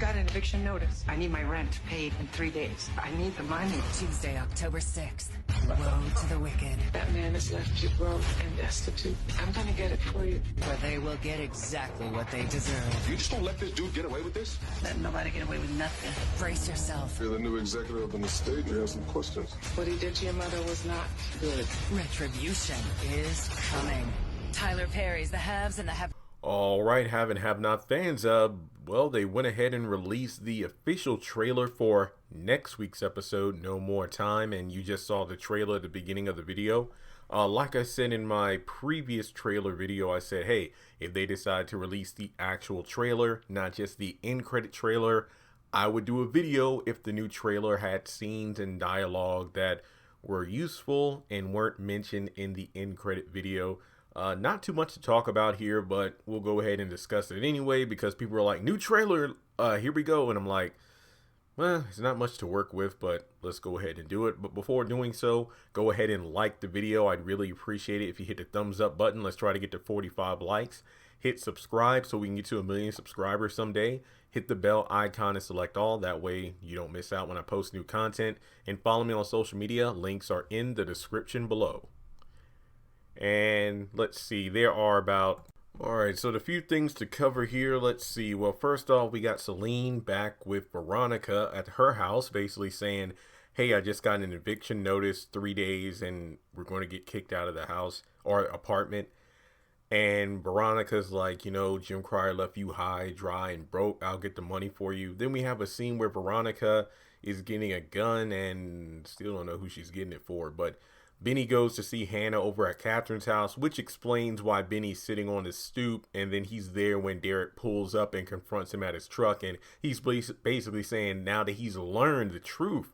got an eviction notice. I need my rent paid in 3 days. I need the money. Tuesday, October 6th. Woe to the wicked. That man has left you broke and destitute. I'm gonna get it for you. Where they will get exactly what they deserve. You just don't let this dude get away with this? Let nobody get away with nothing. Brace yourself. You're the new executive of an estate. You have some questions. What he did to your mother was not good. Retribution is coming. Tyler Perry's The Haves and the Have. All right, have and have not fans. Well, they went ahead and released the official trailer for next week's episode, No More Time, and you just saw the trailer at the beginning of the video. Like I said in my previous trailer video, I said, hey, if they decide to release the actual trailer, not just the end credit trailer, I would do a video if the new trailer had scenes and dialogue that were useful and weren't mentioned in the end credit video. Not too much to talk about here, but we'll go ahead and discuss it anyway because people are like, new trailer, here we go. And I'm like, well, it's not much to work with, but let's go ahead and do it. But before doing so, go ahead and like the video. I'd really appreciate it if you hit the thumbs up button. Let's try to get to 45 likes. Hit subscribe so we can get to 1 million subscribers someday. Hit the bell icon and select all. That way you don't miss out when I post new content. And follow me on social media. Links are in the description below. And let's see, there are about, all right, so the few things to cover here. Let's see. Well, first off, we got Celine back with Veronica at her house, basically saying, hey, I just got an eviction notice, 3 days, and we're going to get kicked out of the house or apartment. And Veronica's like, you know, Jim Cryer left you high, dry, and broke. I'll get the money for you. Then we have a scene where Veronica is getting a gun and still don't know who she's getting it for, but Benny goes to see Hannah over at Catherine's house, which explains why Benny's sitting on the stoop, and then he's there when Derek pulls up and confronts him at his truck, and he's basically saying now that he's learned the truth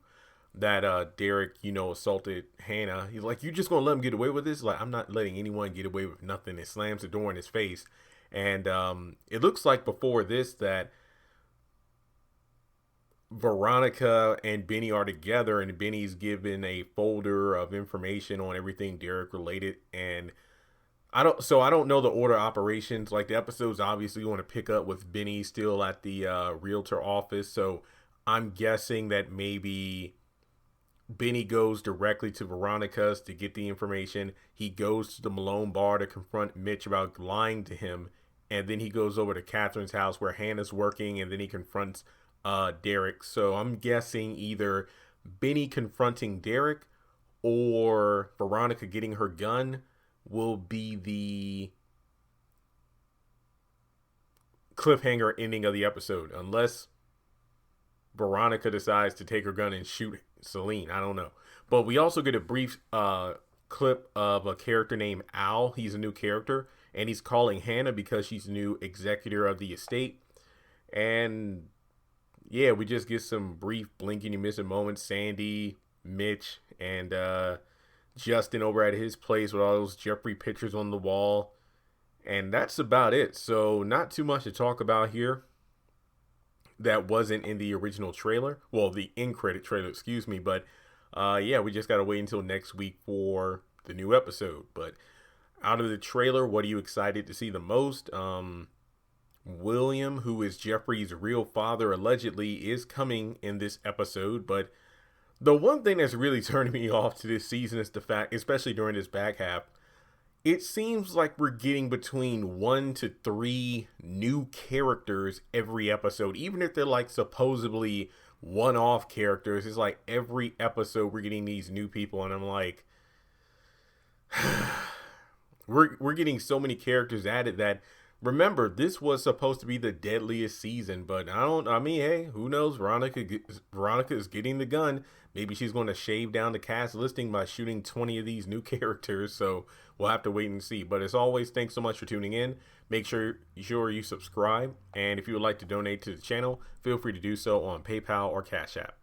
that Derek, you know, assaulted Hannah. He's like, you just gonna let him get away with this? Like, I'm not letting anyone get away with nothing. It slams the door in his face, and it looks like before this that Veronica and Benny are together, and Benny's given a folder of information on everything Derek related, and I don't know the order of operations. Like, the episodes obviously want to pick up with Benny still at the realtor office, so I'm guessing that maybe Benny goes directly to Veronica's to get the information. He goes to the Malone bar to confront Mitch about lying to him, and then he goes over to Catherine's house where Hannah's working, and then he confronts Derek. So I'm guessing either Benny confronting Derek or Veronica getting her gun will be the cliffhanger ending of the episode, unless Veronica decides to take her gun and shoot Celine. I don't know. But we also get a brief clip of a character named Al. He's a new character, and he's calling Hannah because she's new executor of the estate. And yeah, we just get some brief blinking and missing moments. Sandy, Mitch, and Justin over at his place with all those Jeffrey pictures on the wall. And that's about it. So not too much to talk about here that wasn't in the original trailer. Well, the end credit trailer, excuse me. But yeah, we just got to wait until next week for the new episode. But out of the trailer, what are you excited to see the most? William, who is Jeffrey's real father, allegedly is coming in this episode. But the one thing that's really turning me off to this season is the fact, especially during this back half, it seems like we're getting between 1 to 3 new characters every episode. Even if they're like supposedly one-off characters, it's like every episode we're getting these new people, and I'm like, we're getting so many characters added that, remember, this was supposed to be the deadliest season, but I mean, hey, who knows? Veronica is getting the gun. Maybe she's going to shave down the cast listing by shooting 20 of these new characters. So we'll have to wait and see. But as always, thanks so much for tuning in. Make sure you subscribe. And if you would like to donate to the channel, feel free to do so on PayPal or Cash App.